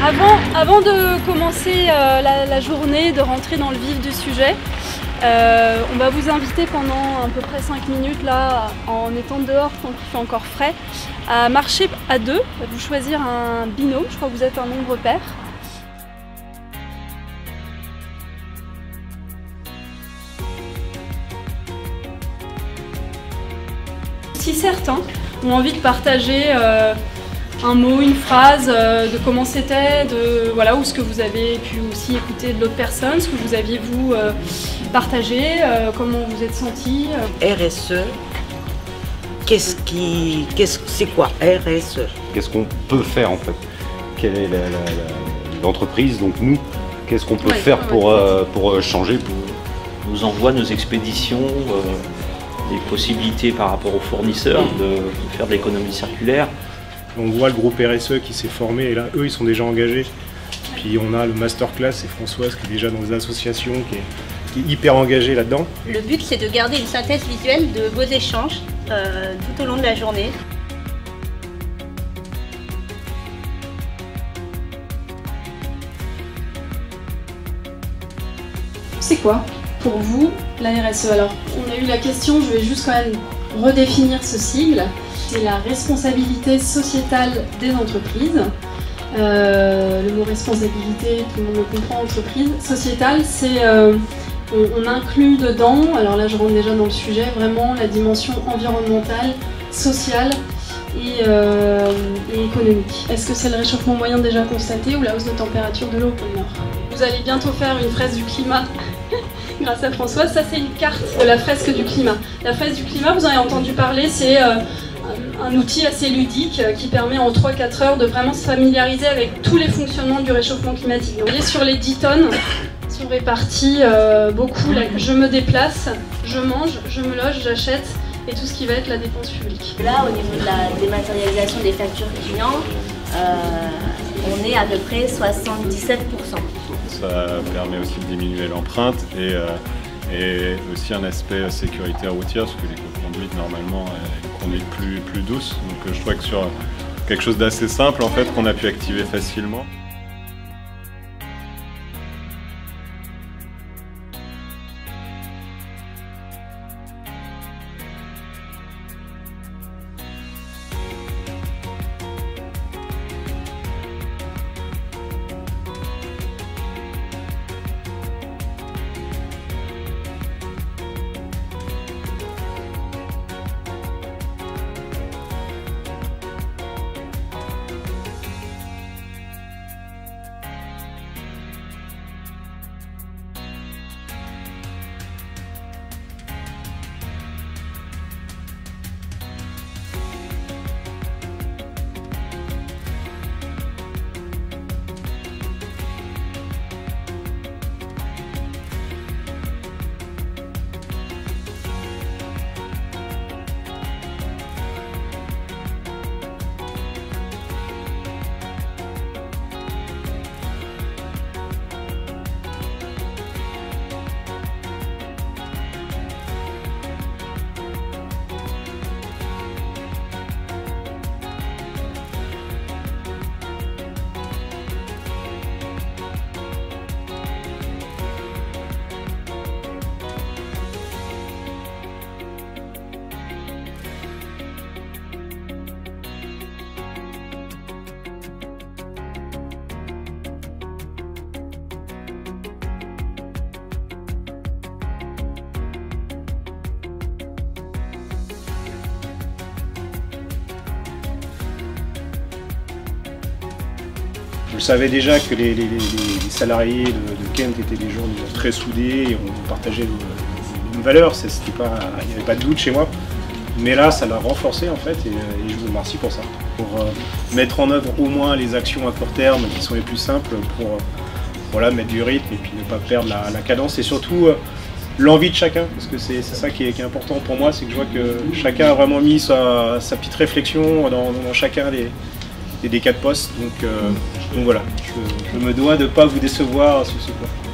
Avant de commencer la journée, de rentrer dans le vif du sujet, on va vous inviter pendant à peu près 5 minutes, là, en étant dehors tant qu'il fait encore frais, à marcher à deux, à vous choisir un binôme, je crois que vous êtes un nombre pair. Si certains ont envie de partager un mot, une phrase, de comment c'était, voilà, ou ce que vous avez pu aussi écouter de l'autre personne, ce que vous aviez vous partagé, comment vous êtes senti. RSE, c'est quoi RSE? Qu'est-ce qu'on peut faire en fait? Quelle est l'entreprise, donc nous, qu'est-ce qu'on peut faire pour changer? Nos envois, nos expéditions, les possibilités par rapport aux fournisseurs de faire de l'économie circulaire. On voit le groupe RSE qui s'est formé et là, eux, ils sont déjà engagés. Puis on a le masterclass, c'est Françoise qui est déjà dans des associations, qui est hyper engagée là-dedans. Le but, c'est de garder une synthèse visuelle de vos échanges tout au long de la journée. C'est quoi pour vous la RSE? Alors, on a eu la question, je vais juste quand même redéfinir ce sigle. C'est la responsabilité sociétale des entreprises. Le mot responsabilité, tout le monde le comprend, entreprise. Sociétale, c'est on inclut dedans, alors là je rentre déjà dans le sujet, vraiment la dimension environnementale, sociale et économique. Est-ce que c'est le réchauffement moyen déjà constaté ou la hausse de température de l'eau au pôle Nord? Vous allez bientôt faire une fresque du climat grâce à Françoise. Ça, c'est une carte de la fresque du climat. La fresque du climat, vous en avez entendu parler, c'est un outil assez ludique qui permet en 3-4 heures de vraiment se familiariser avec tous les fonctionnements du réchauffement climatique. Vous voyez, sur les 10 tonnes sont répartis beaucoup. Là, je me déplace, je mange, je me loge, j'achète et tout ce qui va être la dépense publique. Là, au niveau de la dématérialisation des factures clients, on est à peu près 77%. Ça permet aussi de diminuer l'empreinte et aussi un aspect sécurité routière, parce que l'éco-conduite normalement est une conduite plus douce. Donc je crois que sur quelque chose d'assez simple en fait qu'on a pu activer facilement. Je savais déjà que les salariés de Kent étaient des gens très soudés et on partageait les mêmes valeurs, il n'y avait pas de doute chez moi. Mais là, ça l'a renforcé en fait et je vous remercie pour ça. Pour mettre en œuvre au moins les actions à court terme qui sont les plus simples pour voilà, mettre du rythme et puis ne pas perdre la cadence et surtout l'envie de chacun, parce que c'est ça qui est important pour moi, c'est que je vois que chacun a vraiment mis sa petite réflexion dans chacun des 4 postes, donc voilà, je me dois de ne pas vous décevoir sur ce point.